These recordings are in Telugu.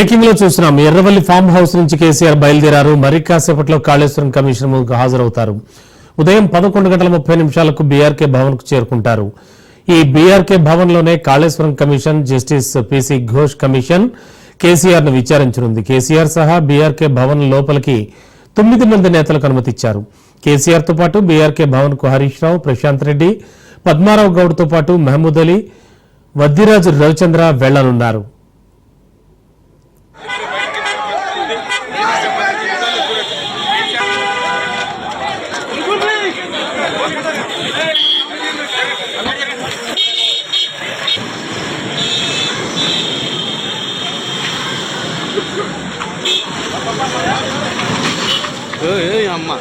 బ్రేకింగ్ లో చూస్తున్నాం. ఎర్రవల్లి ఫామ్ హౌస్ నుంచి కేసీఆర్ బయలుదేరారు. మరి కాసేపట్లో కాళేశ్వరం కమిషన్ ముందుకు హాజరవుతారు. ఉదయం 11:30 బీఆర్కే భవన్ కు చేరుకుంటారు. ఈ బీఆర్కే భవన్ లోనే Kaleshwaram commission, justice PC Ghosh commission KCR ను విచారించనుంది. కేసీఆర్ సహా బీఆర్కే భవన్ లోపలికి 9 మంది నేతలకు అనుమతిచ్చారు. కేసీఆర్ తో పాటు బీఆర్కే భవన్ కు హరీష్ రావు, ప్రశాంత్ రెడ్డి, పద్మారావు గౌడ్ తో పాటు మహమూద్ అలీ, వద్దిరాజు రవిచంద్ర వెళ్లనున్నారు. అమ్మ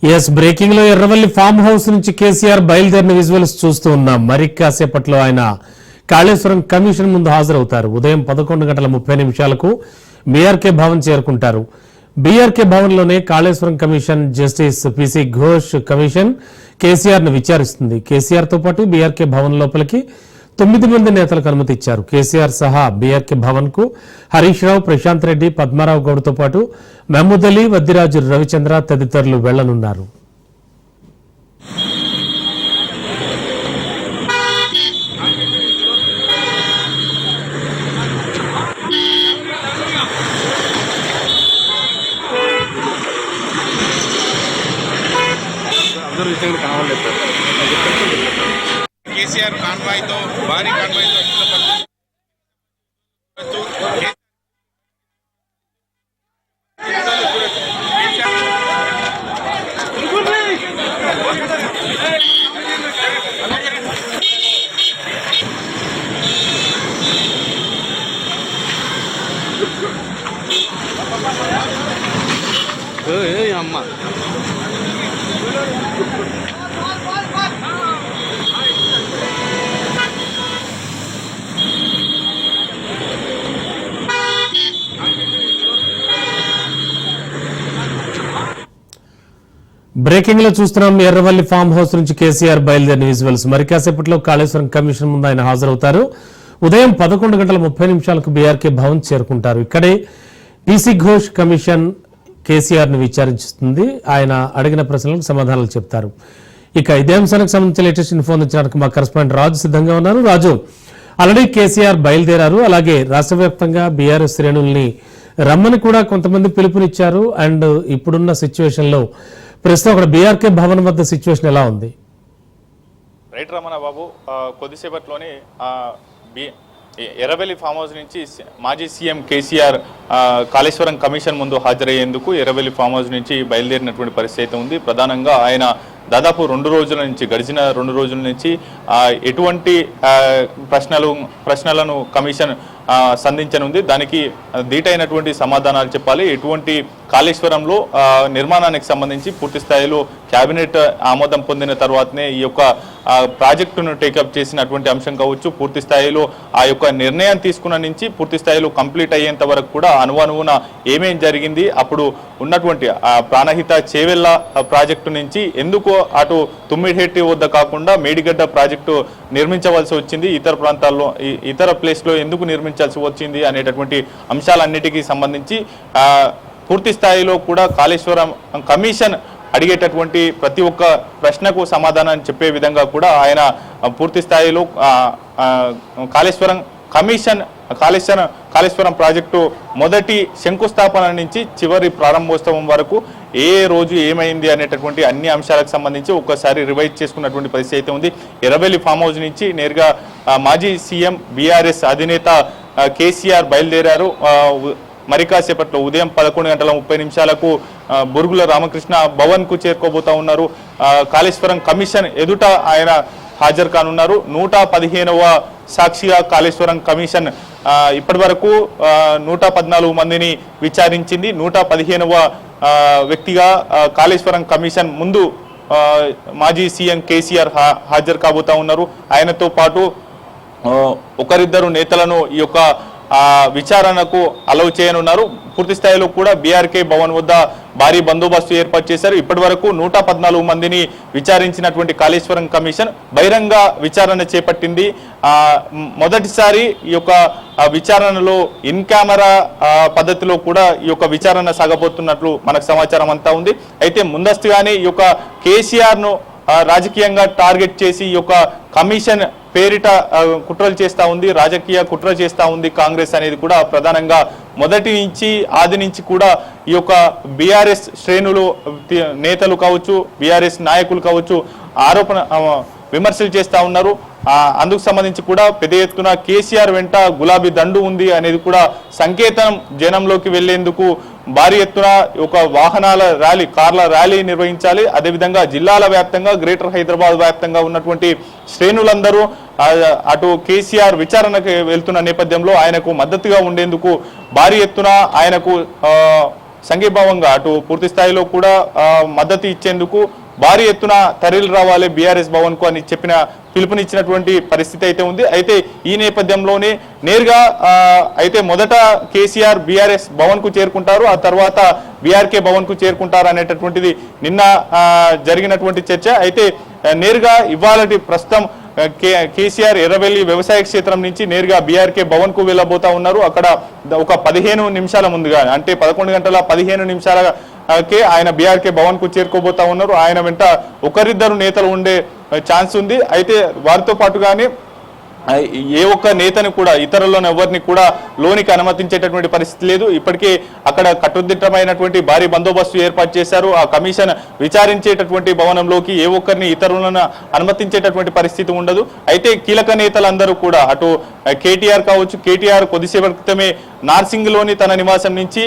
ఎస్ బ్రేకింగ్ లో ఎర్రవల్లి ఫామ్ హౌస్ నుంచి కేసీఆర్ బయలుదేరిన విజువల్స్ చూస్తూ ఉన్నాం. మరి కాసేపట్లో ఆయన కాళేశ్వరం కమిషన్ ముందు హాజరవుతారు. ఉదయం 11:30 బీఆర్కే భవన్ చేరుకుంటారు. బీఆర్కే భవన్ లోనే Kaleshwaram commission, justice PC Ghosh commission KCR ను విచారిస్తుంది. కేసీఆర్ తో పాటు బీఆర్కే భవన్ లోపలికి 9 మంది నేతలకు అనుమతి ఇచ్చారు. కేసీఆర్ సహా బీఆర్కే భవన్ కు హరీష్ రావు, ప్రశాంత్ రెడ్డి, పద్మారావు గౌడ్ తో పాటు మహమూద్ అలీ, వద్దిరాజు రవిచంద్ర తదితరులు వెళ్లనున్నారు. కేసీఆర్ కాన్వాయ్తో భారీ కాన్వాయ్తో అమ్మ బ్రేకింగ్ లో చూస్తున్నాం. ఎర్రవల్లి ఫామ్ హౌస్ నుంచి కేసీఆర్ బయలుదేరిన విజువల్స్. మరి కాసేపట్లో కాళేశ్వరం కమిషన్ ముందు ఆయన హాజరవుతారు. ఉదయం 11:30 బీఆర్కే భవన్ చేరుకుంటారు. ఇక్కడే పీసీ ఘోష్ కమిషన్ కేసీఆర్ ను విచారిస్తుంది. ఆయన అడిగిన ప్రశ్నలకు సమాధానాలు చెప్తారు. ఇక ఇదే అంశానికి సంబంధించిన లేటెస్ట్ ఇన్ఫో ఇచ్చడానికి మా కరెస్పాండెంట్ రాజు సిద్ధంగా ఉన్నారు. రాజు, ఆల్రెడీ కేసీఆర్ బయలుదేరారు. అలాగే రాష్ట్ర వ్యాప్తంగా బీఆర్ఎస్ శ్రేణుల్ని రమ్మని కూడా కొంతమంది పిలుపునిచ్చారు. అండ్ ఇప్పుడున్న సిచ్యువేషన్ లో ప్రస్తుతం అక్కడ బీఆర్కే భవన్ వద్ద సిచ్యువేషన్ ఎలా ఉంది? రైట్ రమణ బాబు, కొద్దిసేపట్లోనే ఎర్రవెల్లి ఫామ్ హౌస్ నుంచి మాజీ సీఎం కేసీఆర్ కాళేశ్వరం కమిషన్ ముందు హాజరయ్యేందుకు ఎర్రవెల్లి ఫామ్ హౌస్ నుంచి బయలుదేరినటువంటి పరిస్థితి ఉంది. ప్రధానంగా ఆయన దాదాపు గడిచిన 2 రోజుల నుంచి ఎటువంటి ప్రశ్నలను కమిషన్ సంధించనుంది. దానికి ధీటైనటువంటి సమాధానాలు చెప్పాలి. ఎటువంటి కాళేశ్వరంలో నిర్మాణానికి సంబంధించి పూర్తి స్థాయిలో కేబినెట్ ఆమోదం పొందిన తర్వాతనే ఈ యొక్క ప్రాజెక్టును టేకప్ చేసినటువంటి అంశం కావచ్చు, పూర్తి స్థాయిలో ఆ యొక్క నిర్ణయం తీసుకున్న నుంచి పూర్తి స్థాయిలో కంప్లీట్ అయ్యేంత వరకు కూడా అనువనువున ఏమేం జరిగింది, అప్పుడు ఉన్నటువంటి ప్రాణహిత చేవెళ్ళ ప్రాజెక్టు నుంచి ఎందుకు అటు తుమ్మిడిహెట్టి వద్ద కాకుండా మేడిగడ్డ ప్రాజెక్టు నిర్మించవలసి వచ్చింది, ఇతర ప్రాంతాల్లో ఇతర ప్లేస్లో ఎందుకు నిర్మించాల్సి వచ్చింది అనేటటువంటి అంశాలన్నిటికీ సంబంధించి పూర్తి స్థాయిలో కూడా కాళేశ్వరం కమిషన్ అడిగేటటువంటి ప్రతి ఒక్క ప్రశ్నకు సమాధానం చెప్పే విధంగా కూడా ఆయన పూర్తి స్థాయిలో కాళేశ్వరం ప్రాజెక్టు మొదటి శంకుస్థాపన నుంచి చివరి ప్రారంభోత్సవం వరకు ఏ రోజు ఏమైంది అనేటటువంటి అన్ని అంశాలకు సంబంధించి ఒక్కసారి రివైజ్ చేసుకున్నటువంటి పరిస్థితి అయితే ఉంది. ఎర్రవెల్లి ఫామ్ హౌస్ నుంచి నేరుగా మాజీ సీఎం బీఆర్ఎస్ అధినేత కేసీఆర్ బయలుదేరారు. మరి కాసేపట్లో ఉదయం 11:30 బురుగుల రామకృష్ణ భవన్ కు చేరుకోబోతా ఉన్నారు. కాళేశ్వరం కమిషన్ ఎదుట ఆయన హాజరు కానున్నారు. 115వ సాక్షిగా కాళేశ్వరం కమిషన్ ఇప్పటి వరకు 114 మందిని విచారించింది. 115వ వ్యక్తిగా కాళేశ్వరం కమిషన్ ముందు మాజీ సీఎం కేసీఆర్ హాజరు కాబోతా ఉన్నారు. ఆయనతో పాటు ఒకరిద్దరు నేతలను ఈ యొక్క విచారణకు అలౌ చేయనున్నారు. పూర్తి స్థాయిలో కూడా బీఆర్కే భవన్ వద్ద భారీ బందోబస్తు ఏర్పాటు చేశారు. ఇప్పటి వరకు 114 మందిని విచారించినటువంటి కాళేశ్వరం కమిషన్ బహిరంగ విచారణ చేపట్టింది. మొదటిసారి ఈ యొక్క విచారణలో ఇన్ కెమెరా పద్ధతిలో కూడా ఈ యొక్క విచారణ సాగబోతున్నట్లు మనకు సమాచారం అంతా ఉంది. అయితే ముందస్తుగానే ఈ యొక్క కేసీఆర్ ను రాజకీయంగా టార్గెట్ చేసి ఈ యొక్క కమిషన్ పేరిట కుట్రలు చేస్తా ఉంది, రాజకీయ కుట్ర చేస్తా ఉంది కాంగ్రెస్ అనేది కూడా ప్రధానంగా మొదటి నుంచి ఆది నుంచి కూడా ఈ యొక్క బీఆర్ఎస్ శ్రేణులు నేతలు కావచ్చు, బీఆర్ఎస్ నాయకులు కావచ్చు విమర్శలు చేస్తా ఉన్నారు. అందుకు సంబంధించి కూడా పెద్ద ఎత్తున కేసీఆర్ వెంట గులాబీ దండు ఉంది అనేది కూడా సంకేతం జనంలోకి వెళ్లేందుకు భారీ ఎత్తున ఒక వాహనాల ర్యాలీ, కార్ల ర్యాలీ నిర్వహించాలి. అదేవిధంగా జిల్లాల వ్యాప్తంగా, గ్రేటర్ హైదరాబాద్ వ్యాప్తంగా ఉన్నటువంటి శ్రేణులందరూ అటు కేసీఆర్ విచారణకు వెళ్తున్న నేపథ్యంలో ఆయనకు మద్దతుగా ఉండేందుకు భారీ ఎత్తున ఆయనకు సంఘీభావంగా అటు పూర్తి స్థాయిలో కూడా మద్దతు ఇచ్చేందుకు భారీ ఎత్తున తరలి రావాలి బీఆర్ఎస్ భవన్ కు అని చెప్పిన పిలుపునిచ్చినటువంటి పరిస్థితి అయితే ఉంది. అయితే ఈ నేపథ్యంలోనే నేరుగా అయితే మొదట కేసీఆర్ బీఆర్ఎస్ భవన్ కు చేరుకుంటారు, ఆ తర్వాత బీఆర్కే భవన్ కు చేరుకుంటారు అనేటటువంటిది నిన్న జరిగినటువంటి చర్చ. అయితే నేరుగా ఇవాళ ప్రస్తుతం కేసీఆర్ ఎర్రవెల్లి వ్యవసాయ క్షేత్రం నుంచి నేరుగా బీఆర్కే భవన్ కు వెళ్ళబోతా ఉన్నారు. అక్కడ ఒక 15 నిమిషాల ముందుగా అంటే 11 గంటల 15 నిమిషాలకే ఆయన బీఆర్కే భవన్ కు చేరుకోబోతా ఉన్నారు. ఆయన వెంట ఒకరిద్దరు నేతలు ఉండే ఛాన్స్ ఉంది. అయితే వారితో పాటుగానే ఏ ఒక్క నేతని కూడా ఇతరులను ఎవరిని కూడా లోనికి అనుమతించేటటువంటి పరిస్థితి లేదు. ఇప్పటికే అక్కడ కట్టుదిట్టమైనటువంటి భారీ బందోబస్తు ఏర్పాటు చేశారు. ఆ కమిషన్ విచారించేటటువంటి భవనంలోకి ఏ ఒక్కరిని ఇతరులను అనుమతించేటటువంటి పరిస్థితి ఉండదు. అయితే కీలక నేతలందరూ కూడా అటు కేటీఆర్ కావచ్చు, కేటీఆర్ కొద్దిసేపటి క్రితమే నార్సింగ్లోని తన నివాసం నుంచి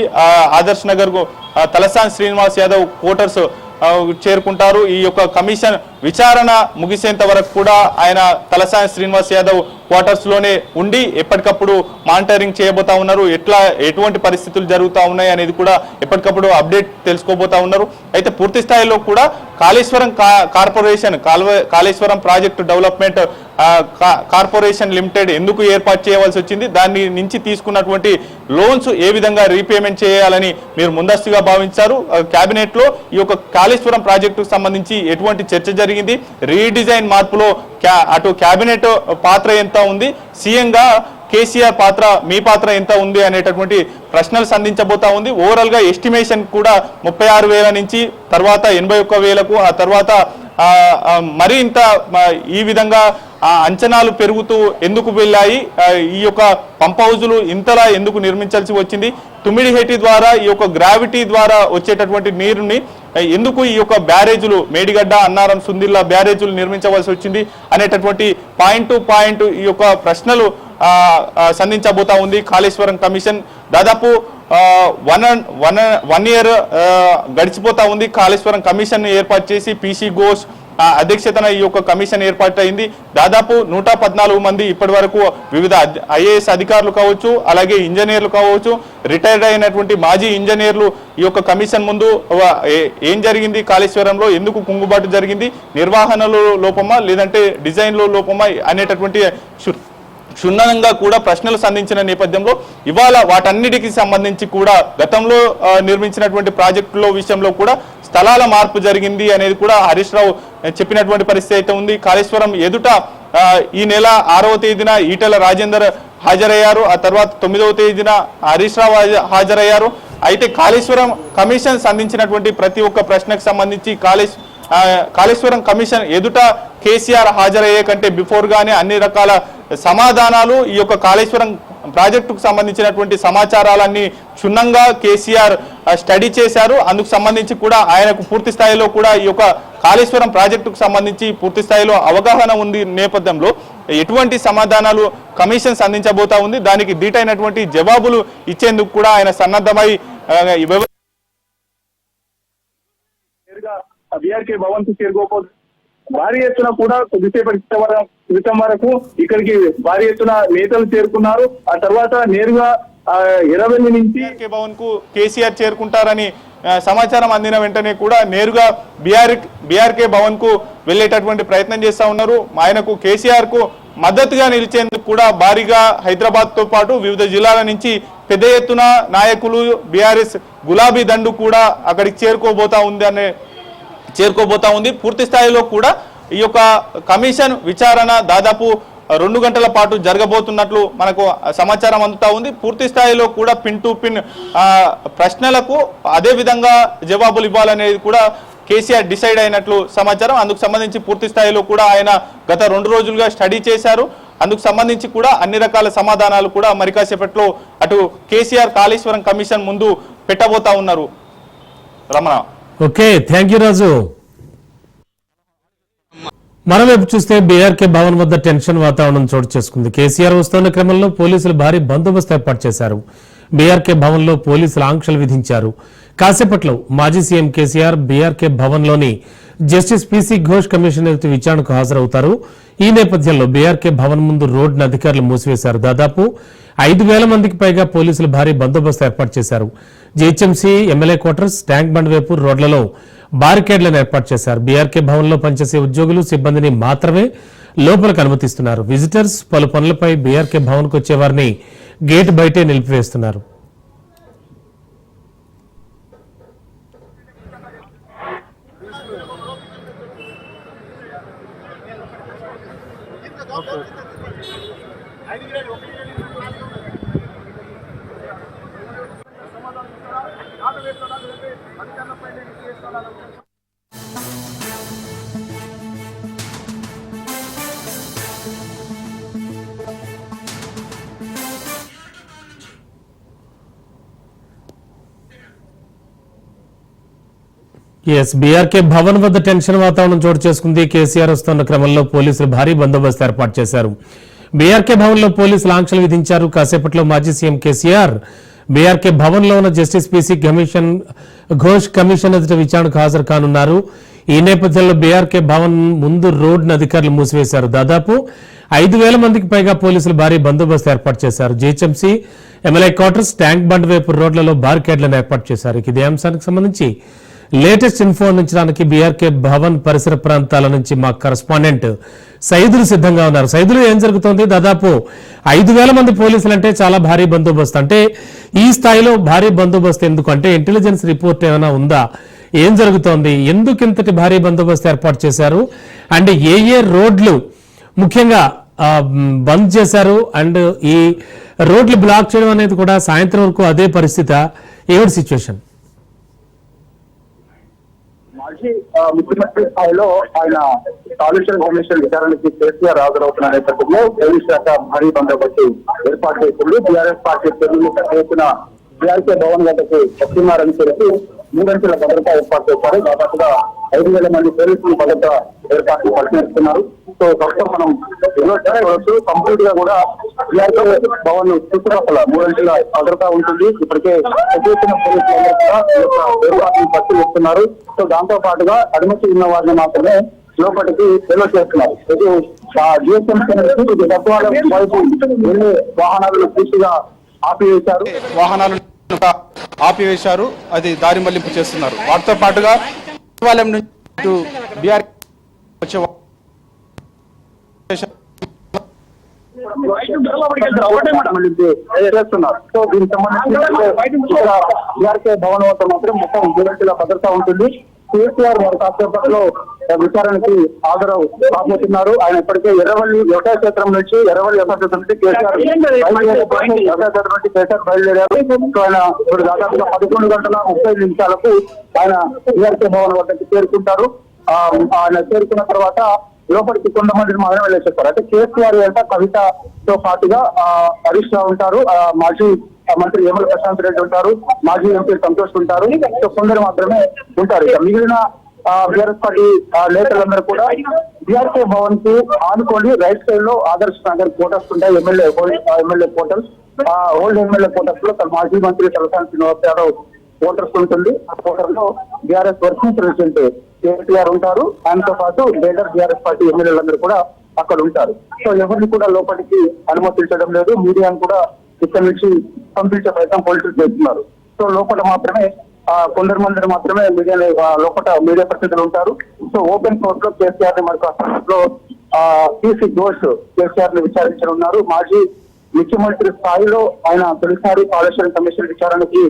ఆదర్శ్ నగర్ కు తలసాని శ్రీనివాస్ యాదవ్ క్వార్టర్స్ చేరుకుంటారు. ఈ యొక్క కమిషన్ విచారణ ముగిసేంత వరకు కూడా ఆయన తలసాని శ్రీనివాస్ యాదవ్ క్వార్టర్స్ లోనే ఉండి ఎప్పటికప్పుడు మానిటరింగ్ చేయబోతా ఉన్నారు. ఎటువంటి పరిస్థితులు జరుగుతూ ఉన్నాయి అనేది కూడా ఎప్పటికప్పుడు అప్డేట్ తెలుసుకోబోతా ఉన్నారు. అయితే పూర్తి స్థాయిలో కూడా Kaleshwaram corporation Kaleshwaram project development corporation limited ఎందుకు ఏర్పాటు చేయవలసి వచ్చింది, దాని నుంచి తీసుకున్నటువంటి లోన్స్ ఏ విధంగా రీపేమెంట్ చేయాలని మీరు ముందస్తుగా భావించారు. కేబినెట్ లో ఈ యొక్క కాళేశ్వరం ప్రాజెక్టుకు సంబంధించి ఎటువంటి చర్చ జరిగింది, రీడిజైన్ మార్పులో అటు కేబినెట్ పాత్ర ఎంత ఉంది, సీఎం గా కేసీఆర్ పాత్ర, మీ పాత్ర ఎంత ఉంది అనేటటువంటి ప్రశ్నలు సంధించబోతా ఉంది. ఓవరాల్ గా ఎస్టిమేషన్ కూడా 36,000 నుంచి తర్వాత 81,000కు, ఆ తర్వాత మరింత ఈ విధంగా అంచనాలు పెరుగుతూ ఎందుకు వెళ్ళాయి, ఈ యొక్క పంప్ హౌజులు ఇంతలా ఎందుకు నిర్మించాల్సి వచ్చింది, తుమ్మిడిహెట్టి ద్వారా ఈ యొక్క గ్రావిటీ ద్వారా వచ్చేటటువంటి నీరుని ఎందుకు ఈ యొక్క బ్యారేజులు మేడిగడ్డ, అన్నారం, సుందిల్లా బ్యారేజులు నిర్మించవలసి వచ్చింది అనేటటువంటి పాయింట్ టు పాయింట్ ఈ యొక్క ప్రశ్నలు సంధించబోతా ఉంది కాళేశ్వరం కమిషన్. దాదాపు 1 ఇయర్ గడిచిపోతా ఉంది కాళేశ్వరం కమిషన్ ఏర్పాటు చేసి. పీసీ ఘోష్ అధ్యక్షతన ఈ యొక్క కమిషన్ ఏర్పాటు అయింది. దాదాపు 114 మంది ఇప్పటి వరకు వివిధ ఐఏఎస్ అధికారులు కావచ్చు, అలాగే ఇంజనీర్లు కావచ్చు, రిటైర్డ్ అయినటువంటి మాజీ ఇంజనీర్లు ఈ యొక్క కమిషన్ ముందు ఏం జరిగింది, కాళేశ్వరంలో ఎందుకు కుంగుబాటు జరిగింది, నిర్వహణలో లోపమా లేదంటే డిజైన్లో లోపమా అనేటటువంటి క్షుణ్ణంగా కూడా ప్రశ్నలు సంధించిన నేపథ్యంలో ఇవాళ వాటన్నిటికి సంబంధించి కూడా గతంలో నిర్మించినటువంటి ప్రాజెక్టుల విషయంలో కూడా స్థలాల మార్పు జరిగింది అనేది కూడా హరీష్ రావు చెప్పినటువంటి పరిస్థితి అయితే ఉంది. కాళేశ్వరం ఎదుట ఈ నెల 6వ తేదీన ఈటెల రాజేందర్ హాజరయ్యారు, ఆ తర్వాత 9వ తేదీన హరీష్ రావు హాజరయ్యారు. అయితే కాళేశ్వరం కమిషన్ సంధించినటువంటి ప్రతి ఒక్క ప్రశ్నకు సంబంధించి కాళేశ్వరం కమిషన్ ఎదుట కేసీఆర్ హాజరయ్యే కంటే బిఫోర్ గానే అన్ని రకాల సమాధానాలు ఈ యొక్క కాళేశ్వరం ప్రాజెక్టుకు సంబంధించినటువంటి సమాచారాలన్నీ క్షుణ్ణంగా కేసీఆర్ స్టడీ చేశారు. అందుకు సంబంధించి కూడా ఆయనకు పూర్తి స్థాయిలో కూడా ఈ యొక్క కాళేశ్వరం ప్రాజెక్టుకు సంబంధించి పూర్తి స్థాయిలో అవగాహన ఉంది నేపథ్యంలో ఎటువంటి సమాధానాలు కమిషన్ అందించబోతా ఉంది, దానికి దీటైనటువంటి జవాబులు ఇచ్చేందుకు కూడా ఆయన సన్నద్ధమై బీఆర్కే భవన్ కు చేరుకోకపోతే భారీ ఎత్తున కూడా కొద్దిసేపటి క్రితం వరకు ఇక్కడికి భారీ ఎత్తున నేతలు చేరుకున్నారు. ఆ తర్వాత నేరుగా ఎర్రవెల్లి నుంచి బీఆర్కే భవన్ కు కేసీఆర్ చేరుకుంటారని సమాచారం అందిన వెంటనే కూడా నేరుగా బీఆర్కే భవన్ కు వెళ్లేటటువంటి ప్రయత్నం చేస్తా ఉన్నారు. ఆయనకు కేసీఆర్ కు మద్దతుగా నిలిచేందుకు కూడా భారీగా హైదరాబాద్ తో పాటు వివిధ జిల్లాల నుంచి పెద్ద ఎత్తున నాయకులు బీఆర్ఎస్ గులాబీ దండు కూడా అక్కడికి చేరుకోబోతా ఉంది. పూర్తి స్థాయిలో కూడా ఈ యొక్క కమిషన్ విచారణ దాదాపు 2 గంటల పాటు జరగబోతున్నట్లు మనకు సమాచారం అందుతా ఉంది. పూర్తి స్థాయిలో కూడా పిన్ టు పిన్ ప్రశ్నలకు అదే విధంగా జవాబులు ఇవ్వాలనేది కూడా కేసీఆర్ డిసైడ్ అయినట్లు సమాచారం. అందుకు సంబంధించి పూర్తి స్థాయిలో కూడా ఆయన గత 2 రోజులుగా స్టడీ చేశారు. అందుకు సంబంధించి కూడా అన్ని రకాల సమాధానాలు కూడా మరి కాసేపట్లో అటు కేసీఆర్ కాళేశ్వరం కమిషన్ ముందు పెట్టబోతా ఉన్నారు. రమణ. ఓకే, థ్యాంక్ యూ రాజు. మరోవైపు చూస్తే బీఆర్కే భవన్ వద్ద టెన్షన్ వాతావరణం చోటు చేసుకుంది. కేసీఆర్ వస్తున్న క్రమంలో పోలీసులు భారీ బందోబస్తు ఏర్పాటు చేశారు. బీఆర్కే భవన్ లో పోలీసులు ఆంక్షలు విధించారు. కాసేపట్లో మాజీ సీఎం కేసీఆర్ బీఆర్కే భవన్ లోని జస్టిస్ పీసీ ఘోష్ కమిషన్ ఎదుటి విచారణకు హాజరవుతారు. ఈ నేపథ్యంలో బీఆర్కే భవన్ ముందు రోడ్డును అధికారులు మూసివేశారు. దాదాపు 5,000 మందికి పైగా పోలీసులు భారీ బందోబస్తు ఏర్పాటు చేశారు. GHMC MLA quarters, tank bund వైపు రోడ్లలో బారికేడ్లను ఏర్పాటు చేశారు. బీఆర్కే భవన్ లో పనిచేసే ఉద్యోగులు, సిబ్బందిని మాత్రమే లోపలికి అనుమతిస్తున్నారు. విజిటర్స్ పలు పనులపై బీఆర్కే భవన్ కు వచ్చే వారిని గేట్ బయటే నిలిపివేస్తున్నారు. బీఆర్కే భవన్ వద్ద టెన్షన్ వాతావరణం చోటు చేసుకుంది. కేసీఆర్ వస్తున్న క్రమంలో పోలీసులు భారీ బందోబస్తు ఏర్పాటు చేశారు. బీఆర్కే భవన్ లో పోలీసులు ఆంక్షలు విధించారు. కాసేపట్లో మాజీ సీఎం కేసీఆర్ బీఆర్కే భవన్ లో ఉన్న జస్టిస్ పీసీ ఘోష్ కమిషన్ ఎదుట విచారణకు హాజరు కానున్నారు. ఈ నేపథ్యంలో బీఆర్కే భవన్ ముందు రోడ్డును అధికారులు మూసివేశారు. దాదాపు 5,000 మందికి పైగా పోలీసులు భారీ బందోబస్తు ఏర్పాటు చేశారు. GHMC MLA quarters, tank bund వైపు రోడ్లలో బారికేడ్లను ఏర్పాటు చేశారు. ఇదే అంశానికి సంబంధించి లేటెస్ట్ ఇన్ఫో అందించడానికి బీఆర్కే భవన్ పరిసర ప్రాంతాల నుంచి మా కరెస్పాండెంట్ సైదులు సిద్ధంగా ఉన్నారు. సైదులు, ఏం జరుగుతోంది? దాదాపు 5,000 మంది పోలీసులు అంటే చాలా భారీ బందోబస్తు. అంటే ఈ స్థాయిలో భారీ బందోబస్తు ఎందుకు? అంటే ఇంటెలిజెన్స్ రిపోర్ట్ ఏమైనా ఉందా? ఏం జరుగుతోంది? ఎందుకు ఇంతటి భారీ బందోబస్తు ఏర్పాటు చేశారు? అండ్ ఏ రోడ్లు ముఖ్యంగా బంద్ చేశారు? అండ్ ఈ రోడ్లు బ్లాక్ చేయడం అనేది కూడా సాయంత్రం వరకు అదే పరిస్థితి. ఏమిటి సిచ్యువేషన్? మాజీ ముఖ్యమంత్రి స్థాయిలో ఆయన కాళేశ్వరం కమిషన్ విచారణకి కేసీఆర్ హాజరవుతున్న నేపథ్యంలో పోలీస్ శాఖ భారీ బందోబస్తు ఏర్పాటు చేసింది. బీఆర్ఎస్ పార్టీ ప్రజలు పెద్ద ఎత్తున బీఆర్కే భవన్ వద్దకు వస్తున్నారని తెలిసి 3 గంటల భద్రత ఏర్పాటు చేశారు. దాదాపుగా 5,000 మంది పోలీసులు భద్రత ఏర్పాట్లు పరిశీలిస్తున్నారు. సో ప్రస్తుతం మనం చూడవచ్చు, కంప్లీట్ గా కూడా బీఆర్కే భవన్ చుట్టుపక్కల 3 గంటల భద్రత ఉంటుంది. ఇప్పటికే పెద్ద ఎత్తున పోలీసులు ఏర్పాట్లను పరిశీలిస్తున్నారు. సో దాంతో పాటుగా అనుమతి ఉన్న వారిని మాత్రమే లోపలికి నిల్వ చేస్తున్నారు. జిఎస్ఎంసీ తత్వాల వైపు వెళ్లే వాహనాలను పూర్తిగా ఆపివేశారు. అది దారి మళ్లింపు చేస్తున్నారు. వాటితో పాటుగా సచివాలయం నుంచి బీఆర్ చేస్తున్నారు. సో దీనికి సంబంధించి బీఆర్కే భవన్ వద్ద మాత్రం మొత్తం 2 గంటల భద్రత ఉంటుంది. కేసీఆర్ వారి కాసేపట్లో విచారణకి హాజరు కాబోతున్నారు. ఆయన ఇప్పటికే ఎర్రవల్లి వ్యవసాయ క్షేత్రం నుంచి కేసీఆర్ బయలుదేరారు. ఆయన ఇప్పుడు దాదాపుగా 11 గంటల 30 నిమిషాలకు ఆయన బీఆర్కే భవన్ వద్దకు చేరుకుంటారు. ఆయన చేరుకున్న తర్వాత లోపలికి కొంతమందిని మాత్రమే వెళ్ళేసేస్తారు. అంటే కేసీఆర్ అంటే కవితతో పాటుగా హరీష్ రావు ఉంటారు, మాజీ మంత్రి యమల ప్రశాంత్ రెడ్డి ఉంటారు, మాజీ ఎంపీ సంతోష్ ఉంటారు. సో కొందరు మాత్రమే ఉంటారు. ఇక మిగిలిన బీఆర్ఎస్ పార్టీ నేతలందరూ కూడా బీఆర్కే భవన్ కు ఆనుకోండి రైట్ సైడ్ లో ఆదర్శ్ నగర్ కోటర్స్ ఉంటాయి. ఎమ్మెల్యే కోటర్స్, ఓల్డ్ ఎమ్మెల్యే కోటర్స్ లో మాజీ మంత్రి తలసాని శ్రీనివాస్ యాదవ్ కోటర్స్ ఉంటుంది. ఆ కోటర్ లో బీఆర్ఎస్ వర్కింగ్ ప్రెసిడెంట్ కేటీఆర్ ఉంటారు. ఆయనతో పాటు లీడర్ బీఆర్ఎస్ పార్టీ ఎమ్మెల్యేలందరూ కూడా అక్కడ ఉంటారు. సో ఎవరిని కూడా లోపలికి అనుమతించడం లేదు. మీడియాను కూడా ఇక్కడ నుంచి పంపించే ప్రయత్నం పోలీసులు చేస్తున్నారు. సో లోపల మాత్రమే కొందరు మంది మాత్రమే లోపల మీడియా ప్రతినిధులు ఉంటారు. సో ఓపెన్ కోర్ట్ లో కేసీఆర్ ని మరొక పీసీ ఘోష్ కేసీఆర్ ని విచారించనున్నారు. మాజీ ముఖ్యమంత్రి స్థాయిలో ఆయన తొలిసారి కాళేశ్వరం కమిషన్ విచారణకి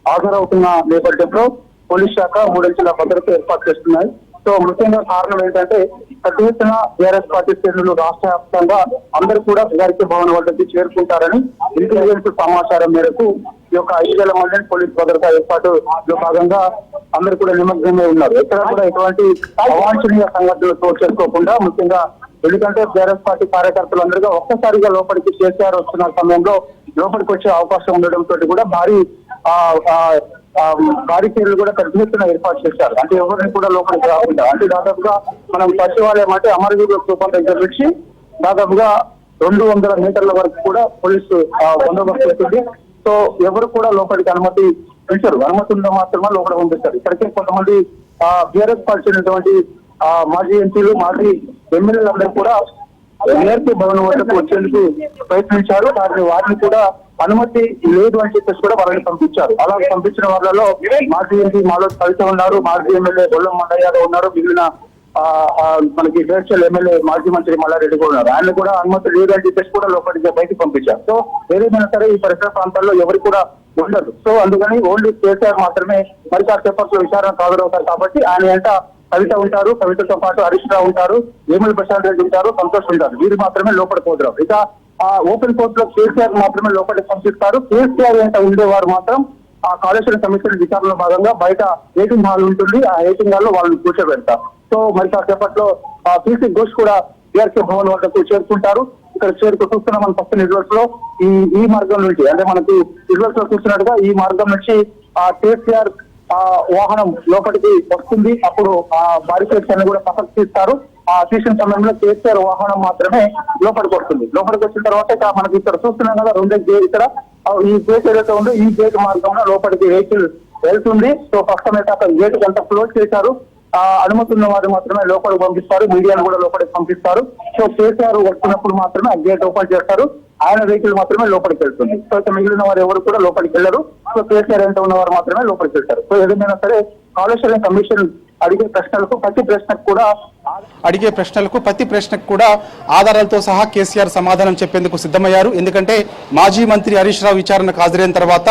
హాజరవుతున్న నేపథ్యంలో పోలీస్ శాఖ 3 అంచెల భద్రత ఏర్పాటు చేస్తున్నాయి. సో ముఖ్యంగా కారణం ఏంటంటే పెద్ద ఎత్తున టీఆర్ఎస్ పార్టీ శ్రేణులు రాష్ట్ర వ్యాప్తంగా అందరూ కూడా బీఆర్కే భవన్ వద్దకు చేరుకుంటారని ఇంటెలిజెన్స్ సమాచారం మేరకు ఈ యొక్క 5,000 మంది పోలీస్ భద్రత ఏర్పాటులో భాగంగా అందరూ కూడా నిమగ్నమై ఉన్నారు. ఎక్కడ కూడా ఎటువంటి అవాంఛనీయ సంఘటనలు చోటు చేసుకోకుండా, ముఖ్యంగా ఎందుకంటే టీఆర్ఎస్ పార్టీ కార్యకర్తలు అందరిగా ఒక్కసారిగా లోపలికి కేసీఆర్ వస్తున్న సమయంలో లోపలికి వచ్చే అవకాశం ఉండడంతో కూడా బారికేడ్లు కూడా పెద్ద ఎత్తున ఏర్పాటు చేశారు. అంటే ఎవరిని కూడా లోపలికి రాకుండా, అంటే దాదాపుగా మనం సచివాలయం అంటే అమరవీరుల స్థూపం దగ్గర నుంచి దాదాపుగా 200 మీటర్ల వరకు కూడా పోలీసు బందోబస్తు చేస్తుంది. సో ఎవరు కూడా లోపలికి అనుమతి ఇచ్చారు. అనుమతి ఉందా మాత్రమే లోపల పంపిస్తారు. ఇక్కడికే కొంతమంది బీఆర్ఎస్ పార్టీ చెందినటువంటి మాజీ ఎంపీలు, మాజీ ఎమ్మెల్యేలు అందరూ కూడా బీఆర్కే భవన్ వద్దకు వచ్చేందుకు ప్రయత్నించారు. వారిని కూడా అనుమతి లేదు అని చెప్పేసి కూడా వాళ్ళని పంపించారు. అలా పంపించిన వాళ్ళలో మాజీ ఎంపీ మాలో కవిత ఉన్నారు, మాజీ ఎమ్మెల్యే గొల్లం మండయ్య యాదవ్ ఉన్నారు, మిగిలిన మనకి మేడ్చల్ ఎమ్మెల్యే మాజీ మంత్రి మల్లారెడ్డి కూడా ఉన్నారు. ఆయన కూడా అనుమతి లేదు అని చెప్పేసి కూడా లోపలికి బయటకు పంపించారు. సో ఏదైనా సరే ఈ పరిసర ప్రాంతాల్లో ఎవరు కూడా ఉండదు. సో అందుకని ఓన్లీ కేసీఆర్ మాత్రమే మరి కాసేపట్లో విచారణకు హాజరవుతారు. కాబట్టి ఆయన వెంట కవిత ఉంటారు, కవితతో పాటు హరీష్ రావు ఉంటారు, వేముల ప్రశాంత్ రెడ్డి ఉంటారు, సంతోష్ ఉంటారు. వీరు మాత్రమే లోపలికి పోతున్నారు. ఇక ఓపెన్ కోర్ట్ లో కేసీఆర్ మాత్రమే లోపలికి పంపిస్తారు. కేసీఆర్ వెంట ఉండేవారు మాత్రం ఆ కాళేశ్వరం కమిషన్ విచారణలో భాగంగా బయట వెయిటింగ్ హాల్ ఉంటుంది. ఆ వెయిటింగ్ హాల్ లో వాళ్ళని కూర్చోబెడతారు. సో మరి కాసేపట్లో పీసీ ఘోష్ కూడా బీఆర్కే భవన్ వద్దకు చేరుకుంటారు. ఇక్కడ చూస్తున్నాం మనం ఫస్ట్ విజువల్స్ లో ఈ మార్గం నుంచి, అంటే మనకి విజువల్స్ లో చూస్తున్నట్టుగా ఈ మార్గం నుంచి కేసీఆర్ వాహనం లోపలికి వస్తుంది. అప్పుడు బారికేడ్స్ అన్ని కూడా పక్కకు తీస్తారు. తీసిన సమయంలో కేసీఆర్ వాహనం మాత్రమే లోపలికి వస్తుంది. లోపలికి వచ్చిన తర్వాత ఇక మనకి ఇక్కడ చూస్తున్నాం కదా, ఇక్కడ ఈ గేట్ ఏదైతే ఉందో ఈ గేట్ మార్గంలో లోపలికి వెహికల్ వెళ్తుంది. సో ఫస్ట్ అయితే అక్కడ గేట్ అంతా క్లోజ్ చేశారు. అనుమతి ఉన్న వారు మాత్రమే లోపలికి పంపిస్తారు, మీడియాను కూడా లోపలికి పంపిస్తారు. సో కేసీఆర్ వస్తున్నప్పుడు మాత్రమే ఆ గేట్ ఓపెన్ చేస్తారు. ఆయన వెహికల్ మాత్రమే లోపలికి వెళ్తుంది. సో అయితే మిగిలిన వారు ఎవరు కూడా లోపలికి వెళ్ళరు. సో కేసీఆర్ ఎంత ఉన్నవారు మాత్రమే లోపలికి వెళ్తారు. సో ఏదైనా సరే కాళేశ్వరం కమిషన్ అడిగే ప్రశ్నలకు ప్రతి ప్రశ్నకు కూడా ఆధారాలతో సహా కేసీఆర్ సమాధానం చెప్పేందుకు సిద్ధమయ్యారు. ఎందుకంటే మాజీ మంత్రి హరీష్ రావు విచారణకు హాజరైన తర్వాత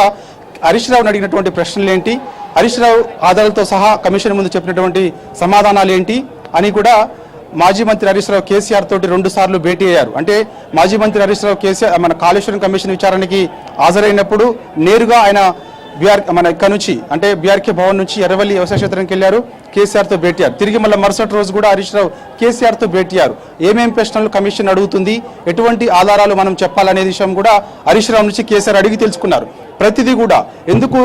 హరీష్ రావును అడిగినటువంటి ప్రశ్నలు ఏంటి, హరీష్ రావు ఆధారాలతో సహా కమిషన్ ముందు చెప్పినటువంటి సమాధానాలు ఏంటి అని కూడా మాజీ మంత్రి హరీష్ రావు కేసీఆర్ తోటి 2 సార్లు భేటీ అయ్యారు. అంటే మాజీ మంత్రి హరీష్ రావు కేసీఆర్ మన కాళేశ్వరం కమిషన్ విచారణకి హాజరైనప్పుడు నేరుగా ఆయన ఇక్కడ నుంచి అంటే బీఆర్కే భవన్ నుంచి ఎర్రవల్లి వ్యవసాయ క్షేత్రానికి వెళ్ళారు, కేసీఆర్ తో భేటీ అయ్యారు. తిరిగి మళ్ళీ మరుసటి రోజు కూడా హరీష్ రావు కేసీఆర్ తో భేటీ అయ్యారు. ఏమేం ప్రశ్నలు కమిషన్ అడుగుతుంది, ఎటువంటి ఆధారాలు మనం చెప్పాలనే విషయం కూడా హరీష్ రావు నుంచి కేసీఆర్ అడిగి తెలుసుకున్నారు. ప్రతిదీ కూడా ఎందుకు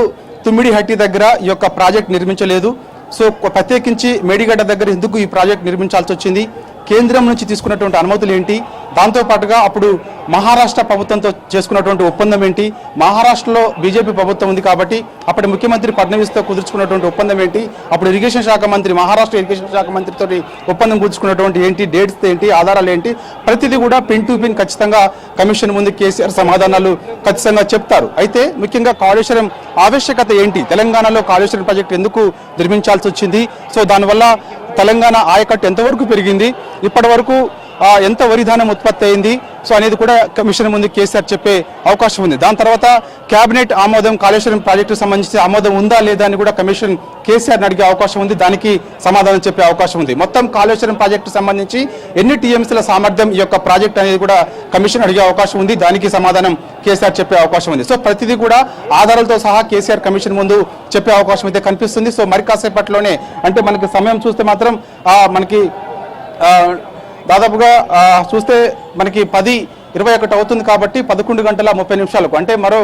తుమ్మిడిహట్టి దగ్గర ఈ యొక్క ప్రాజెక్ట్ నిర్మించలేదు, సో ప్రత్యేకించి మేడిగడ్డ దగ్గర ఎందుకు ఈ ప్రాజెక్ట్ నిర్మించాల్సి వచ్చింది, కేంద్రం నుంచి తీసుకున్నటువంటి అనుమతులు ఏంటి, దాంతోపాటుగా అప్పుడు మహారాష్ట్ర ప్రభుత్వంతో చేసుకున్నటువంటి ఒప్పందం ఏంటి, మహారాష్ట్రలో బీజేపీ ప్రభుత్వం ఉంది కాబట్టి అప్పటి ముఖ్యమంత్రి ఫడ్నవీస్తో కుదుర్చుకున్నటువంటి ఒప్పందం ఏంటి, అప్పుడు ఇరిగేషన్ శాఖ మంత్రి మహారాష్ట్ర ఇరిగేషన్ శాఖ మంత్రితో ఒప్పందం కుదుర్చుకున్నటువంటి ఏంటి, డేట్స్ ఏంటి, ఆధారాలు ఏంటి, ప్రతిదీ కూడా పిన్ టు పిన్ ఖచ్చితంగా కమిషన్ ముందు కేసీఆర్ సమాధానాలు ఖచ్చితంగా చెప్తారు. అయితే ముఖ్యంగా కాళేశ్వరం ఆవశ్యకత ఏంటి, తెలంగాణలో కాళేశ్వరం ప్రాజెక్టు ఎందుకు నిర్మించాల్సి వచ్చింది, సో దానివల్ల తెలంగాణ ఆయకట్టు ఎంతవరకు పెరిగింది, ఇప్పటి వరకు ఎంత వరిధాన్యం ఉత్పత్తి అయింది, సో అనేది కూడా కమిషన్ ముందు కేసీఆర్ చెప్పే అవకాశం ఉంది. దాని తర్వాత కేబినెట్ ఆమోదం కాళేశ్వరం ప్రాజెక్టు సంబంధించి ఆమోదం ఉందా లేదా అని కూడా కమిషన్ కేసీఆర్ని అడిగే అవకాశం ఉంది, దానికి సమాధానం చెప్పే అవకాశం ఉంది. మొత్తం కాళేశ్వరం ప్రాజెక్టు సంబంధించి ఎన్ని టీఎంసీల సామర్థ్యం ఈ యొక్క ప్రాజెక్ట్ అనేది కూడా కమిషన్ అడిగే అవకాశం ఉంది, దానికి సమాధానం కేసీఆర్ చెప్పే అవకాశం ఉంది. సో ప్రతిదీ కూడా ఆధారాలతో సహా కేసీఆర్ కమిషన్ ముందు చెప్పే అవకాశం అయితే కనిపిస్తుంది. సో మరి కాసేపట్లోనే అంటే మనకి సమయం చూస్తే మాత్రం మనకి దాదాపుగా చూస్తే మనకి 10:21 అవుతుంది కాబట్టి 11:30 అంటే మరో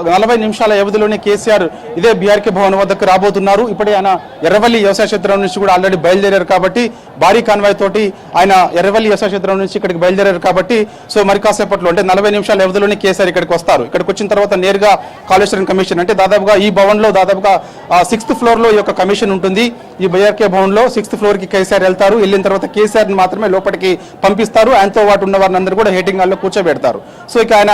40 నిమిషాల వ్యవధిలోనే కేసీఆర్ ఇదే బీఆర్కే భవన్ వద్దకు రాబోతున్నారు. ఇప్పుడే ఆయన ఎర్రవల్లి వ్యవసాయ క్షేత్రం నుంచి కూడా ఆల్రెడీ బయలుదేరారు కాబట్టి భారీ కాన్వాయ్ తోటి ఆయన ఎర్రవల్లి వ్యవసాయ క్షేత్రం నుంచి ఇక్కడికి బయలుదేరారు కాబట్టి సో మరి కాసేపట్లో అంటే 40 నిమిషాల వ్యవధిలోనే కేసీఆర్ ఇక్కడికి వస్తారు. ఇక్కడికి వచ్చిన తర్వాత నేరుగా కాళేశ్వరం కమిషన్ అంటే దాదాపుగా ఈ భవన్లో దాదాపుగా 6th ఫ్లోర్లో ఈ యొక్క కమిషన్ ఉంటుంది. ఈ బీఆర్కే భవన్లో 6th ఫ్లోర్కి కేసీఆర్ వెళ్తారు. వెళ్ళిన తర్వాత కేసీఆర్ని మాత్రమే లోపలికి పంపిస్తారు. ఆయనతో పాటు ఉన్న వారిని అందరూ కూడా హేటింగ్ హాల్లో కోర్టులో కూర్చోబెడతారు. సో ఇక ఆయన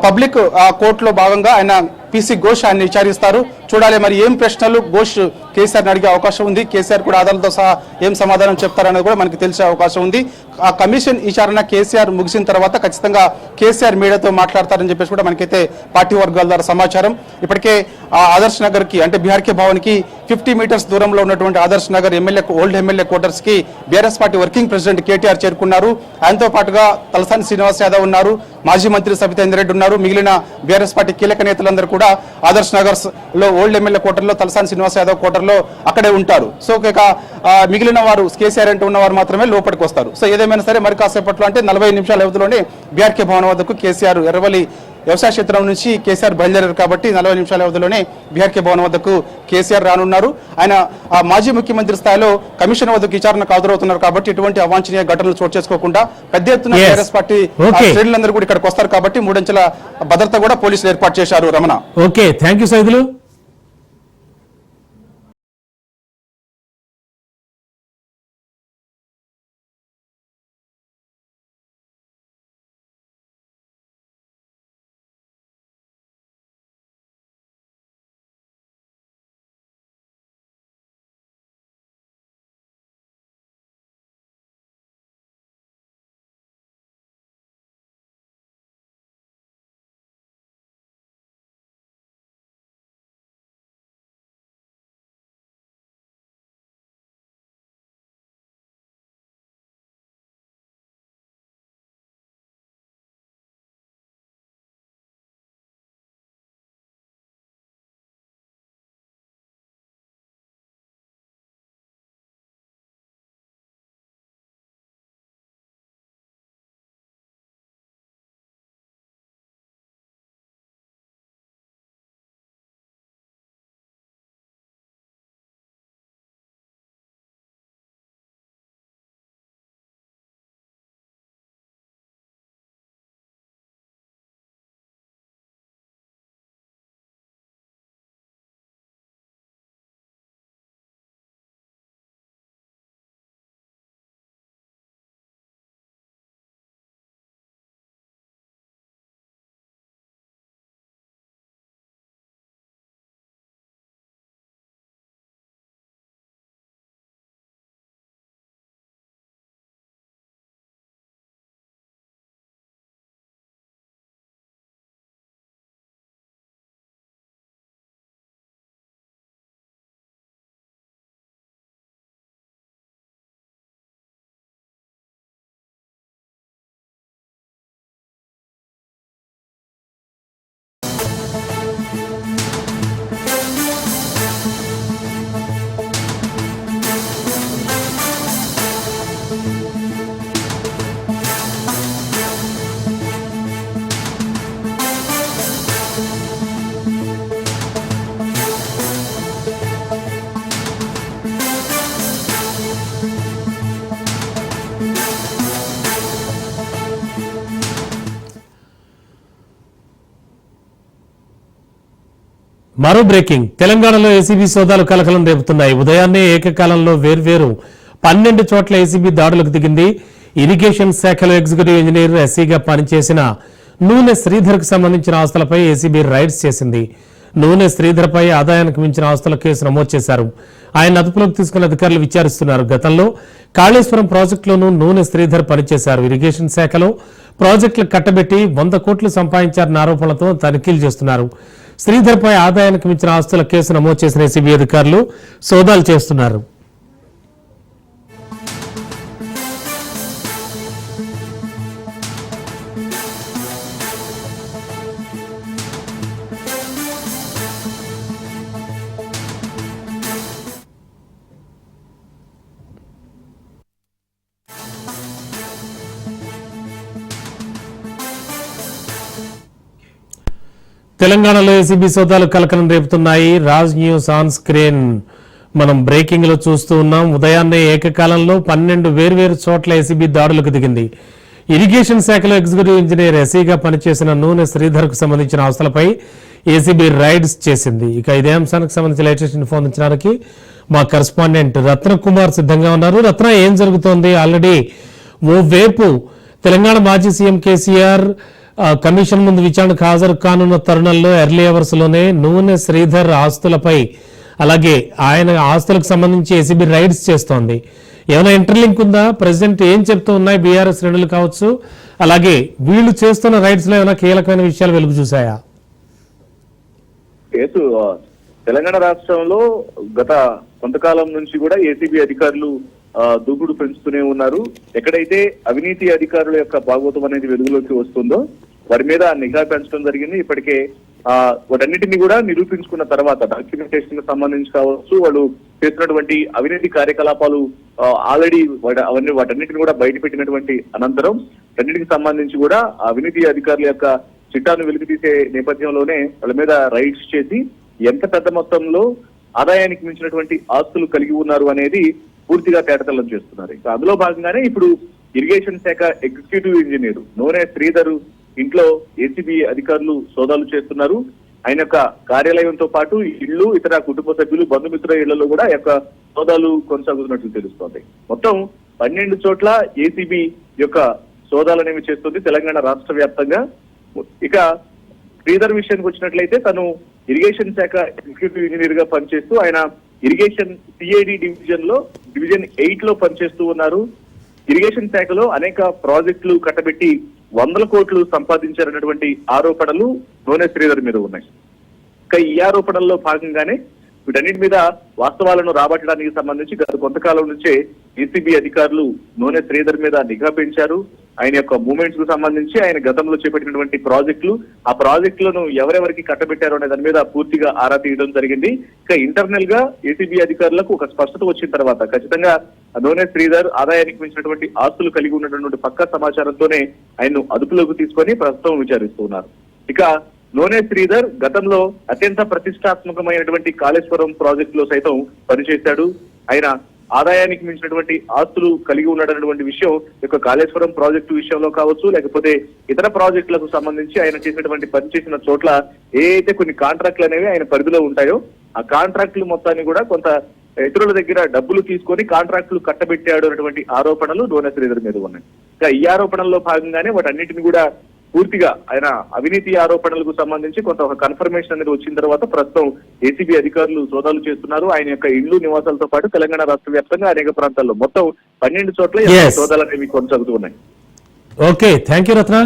పబ్లిక్ కోర్టులో భాగంగా ఆయన పీసీ ఘోష్ ఆయన విచారిస్తారు. చూడాలి మరి ఏం ప్రశ్నలు ఘోష్ కేసీఆర్ని అడిగే అవకాశం ఉంది, కేసీఆర్ కూడా ఆధారాలతో సహా ఏం సమాధానం చెప్తారనేది కూడా మనకి తెలిసే అవకాశం ఉంది. ఆ కమిషన్ విచారణ కేసీఆర్ ముగిసిన తర్వాత ఖచ్చితంగా కేసీఆర్ మీడియాతో మాట్లాడతారని చెప్పేసి కూడా మనకైతే పార్టీ వర్గాల ద్వారా సమాచారం. ఇప్పటికే ఆదర్శ్ నగర్ కి అంటే బీఆర్కే భవన్ కి 50 మీటర్స్ దూరంలో ఉన్నటువంటి Adarsh Nagar old MLA quarters కి BRS party working president KTR చేరుకున్నారు. ఆయనతో పాటుగా తలసాని శ్రీనివాస్ యాదవ్ ఉన్నారు, మాజీ మంత్రి సబితేందర్ రెడ్డి ఉన్నారు. మిగిలిన బీఆర్ఎస్ పార్టీ కీలక నేతలందరూ కూడా ఆదర్శ్ నగర్ లో ఓల్డ్ ఎమ్మెల్యే క్వార్టర్ లో తలసాని శ్రీనివాస్ యాదవ్ క్వార్టర్ లో అక్కడే ఉంటారు. సో ఇక మిగిలిన వారు కేసీఆర్ అంటూ ఉన్నవారు మాత్రమే లోపలికి వస్తారు. సో ఏదేమైనా సరే మరి కాసేపట్లో అంటే 40 నిమిషాల వ్యవధిలోనే బీఆర్కే భవన్ వద్దకు కేసీఆర్ ఎర్రవల్లి వ్యవసాయ క్షేత్రం నుంచి కేసీఆర్ బయలుదేరారు కాబట్టి 40 నిమిషాల వ్యవధిలోనే బీఆర్కే భవన్ వద్దకు కేసీఆర్ రానున్నారు. ఆయన మాజీ ముఖ్యమంత్రి స్థాయిలో కమిషన్ వద్దకు విచారణకు హాజరవుతున్నారు కాబట్టి ఇటువంటి అవాంఛనీయ ఘటనలు చోటు చేసుకోకుండా పెద్ద ఎత్తున టీఆర్ఎస్ పార్టీ శ్రేణులందరూ కూడా ఇక్కడికి వస్తారు కాబట్టి 3 అంచెల భద్రత కూడా పోలీసులు ఏర్పాటు చేశారు. Ramana, okay, thank you Saidulu. మరో బ్రేకింగ్. తెలంగాణలో ఏసీబీ సోదాలు కలకలం రేపుతున్నాయి. ఉదయాన్నే ఏకకాలంలో వేర్వేరు 12 చోట్ల ఏసీబీ దాడులకు దిగింది. ఇరిగేషన్ శాఖలో ఎగ్జిక్యూటివ్ ఇంజనీర్ ఎస్సీగా పనిచేసిన నూనె శ్రీధర్ కు సంబంధించిన ఆస్తులపై ఏసీబీ రైడ్స్ చేసింది. నూనె శ్రీధర్ పై ఆదాయానికి మించిన ఆస్తుల కేసు నమోదు చేశారు. ఆయన అదుపులోకి తీసుకున్న అధికారులు విచారిస్తున్నారు. గతంలో కాళేశ్వరం ప్రాజెక్టులోనూ నూనె శ్రీధర్ పనిచేశారు. ఇరిగేషన్ శాఖలో ప్రాజెక్టులు కట్టబెట్టి 100 కోట్లు సంపాదించారన్న ఆరోపణలతో తనిఖీలు చేస్తున్నారు. శ్రీధర్ పై ఆదాయానికి మించిన ఆస్తుల కేసు నమోదు చేసిన ఏసీబీ అధికారులు సోదాలు చేస్తున్నారు. తెలంగాణలో ఏసీబీ సోదాలు కలకలం రేపుతున్నాయి. రాజ్ న్యూస్ ఆన్ స్క్రీన్ మనం బ్రేకింగ్ లో చూస్తూ ఉన్నాం. ఉదయాన్నే ఏకకాలంలో 12 వేర్వేరు చోట్ల ఏసీబీ దాడులకు దిగింది. ఇరిగేషన్ శాఖలో ఎగ్జిక్యూటివ్ ఇంజనీర్ ఎస్సీగా పనిచేసిన నూనె శ్రీధర్ కు సంబంధించిన ఆస్తులపై ఏసీబీ రైడ్స్ చేసింది. ఇక ఇదే అంశానికి సంబంధించి లేటెస్ట్ ఇన్ఫో అందించడానికి మా కరెస్పాండెంట్ రత్న కుమార్ సిద్ధంగా ఉన్నారు. రత్న, ఏం జరుగుతోంది? ఆల్రెడీ ఓవైపు తెలంగాణ మాజీ సీఎం కేసీఆర్ కమిషన్ ముందు విచారణకు హాజరు కానున్న తరుణంలో ఎర్లీ అవర్స్ లోనే నూనె శ్రీధర్ ఆస్తులపై అలాగే ఆయన ఆస్తులకు సంబంధించి ఏసీబీ రైడ్స్ చేస్తోంది. ఏమైనా ఇంటర్లింక్ ఉందా? ప్రెసిడెంట్ ఏం చెప్తూ ఉన్నాయి బీఆర్ఎస్ శ్రేణులు కావచ్చు, అలాగే వీళ్ళు చేస్తున్న రైడ్స్ లో ఏమైనా కీలకమైన విషయాలు వెలుగు చూసాయా? కేసు తెలంగాణ రాష్ట్రంలో గత కొంతకాలం నుంచి కూడా ఏసీబీ అధికారులు దూకుడు పెంచుతూనే ఉన్నారు. ఎక్కడైతే అవినీతి అధికారుల యొక్క భాగోతం అనేది వెలుగులోకి వస్తుందో వారి మీద నిఘా పెంచడం జరిగింది. ఇప్పటికే వాటన్నిటిని కూడా నిరూపించుకున్న తర్వాత డాక్యుమెంటేషన్ కి సంబంధించి కావచ్చు, వాళ్ళు చేస్తున్నటువంటి అవినీతి కార్యకలాపాలు ఆల్రెడీ వాటన్నిటిని కూడా బయట పెట్టినటువంటి అనంతరం అన్నిటికి సంబంధించి కూడా అవినీతి అధికారుల యొక్క చిట్టాను వెలికి తీసే నేపథ్యంలోనే వాళ్ళ మీద రైడ్స్ చేసి ఎంత పెద్ద మొత్తంలో ఆదాయానికి మించినటువంటి ఆస్తులు కలిగి ఉన్నారు అనేది పూర్తిగా తేటతెల్లం చేస్తున్నారు. ఇంకా అందులో భాగంగానే ఇప్పుడు ఇరిగేషన్ శాఖ ఎగ్జిక్యూటివ్ ఇంజనీర్ నూనె శ్రీధర్ ఇంట్లో ఏసీబీ అధికారులు సోదాలు చేస్తున్నారు. ఆయన యొక్క కార్యాలయంతో పాటు ఇళ్లు, ఇతర కుటుంబ సభ్యులు, బంధుమిత్రుల ఇళ్లలో కూడా యొక్క సోదాలు కొనసాగుతున్నట్లు తెలుస్తోంది. మొత్తం 12 చోట్ల ఏసీబీ యొక్క సోదాలు అనేవి చేస్తుంది తెలంగాణ రాష్ట్ర వ్యాప్తంగా. ఇక శ్రీధర్ విషయానికి వచ్చినట్లయితే తను ఇరిగేషన్ శాఖ ఎగ్జిక్యూటివ్ ఇంజనీర్ గా పనిచేస్తూ ఆయన ఇరిగేషన్ సిఐడి డివిజన్ 8 లో పనిచేస్తూ ఉన్నారు. ఇరిగేషన్ శాఖలో అనేక ప్రాజెక్టులు కట్టబెట్టి 100 కోట్లు సంపాదించారన్నటువంటి ఆరోపణలు నూనె శ్రీధర్ మీద ఉన్నాయి. ఇక ఈ ఆరోపణల్లో భాగంగానే వీటన్నిటి మీద వాస్తవాలను రాబట్టడానికి సంబంధించి గత కొంతకాలం నుంచే ఏసీబీ అధికారులు నూనె శ్రీధర్ మీద నిఘా పెంచారు. ఆయన యొక్క మూవ్మెంట్స్ కు సంబంధించి ఆయన గతంలో చేపట్టినటువంటి ప్రాజెక్టులు, ఆ ప్రాజెక్టులను ఎవరెవరికి కట్టబెట్టారో అనే దాని మీద పూర్తిగా ఆరా తీయడం జరిగింది. ఇక ఇంటర్నల్ గా ఏసీబీ అధికారులకు ఒక స్పష్టత వచ్చిన తర్వాత ఖచ్చితంగా నూనె శ్రీధర్ ఆదాయానికి మించినటువంటి ఆస్తులు కలిగి ఉన్నటువంటి పక్కా సమాచారంతోనే ఆయన్ను అదుపులోకి తీసుకొని ప్రస్తుతం విచారిస్తూ ఉన్నారు. ఇక నూనె శ్రీధర్ గతంలో అత్యంత ప్రతిష్టాత్మకమైనటువంటి కాళేశ్వరం ప్రాజెక్టులో సైతం పనిచేశాడు. ఆయన ఆదాయానికి మించినటువంటి ఆస్తులు కలిగి ఉన్నాడన్నటువంటి విషయం యొక్క కాళేశ్వరం ప్రాజెక్టు విషయంలో కావచ్చు, లేకపోతే ఇతర ప్రాజెక్టులకు సంబంధించి ఆయన చేసినటువంటి పనిచేసిన చోట్ల ఏ అయితే కొన్ని కాంట్రాక్టులు అనేవి ఆయన పరిధిలో ఉంటాయో ఆ కాంట్రాక్టులు మొత్తాన్ని కూడా కొంత ఇతరుల దగ్గర డబ్బులు తీసుకొని కాంట్రాక్టులు కట్టబెట్టాడు అన్నటువంటి ఆరోపణలు నూనె శ్రీధర్ మీద ఉన్నాయి. ఇంకా ఈ ఆరోపణల్లో భాగంగానే వాటన్నిటిని కూడా పూర్తిగా ఆయన అవినీతి ఆరోపణలకు సంబంధించి కొంత ఒక కన్ఫర్మేషన్ అనేది వచ్చిన తర్వాత ప్రస్తుతం ఏసీబీ అధికారులు సోదాలు చేస్తున్నారు. ఆయన యొక్క ఇళ్లు, నివాసాలతో పాటు తెలంగాణ రాష్ట్ర వ్యాప్తంగా అనేక ప్రాంతాల్లో మొత్తం 12 చోట్ల సోదాలు అనేవి కొనసాగుతూ ఉన్నాయి. Okay, thank you Ratna.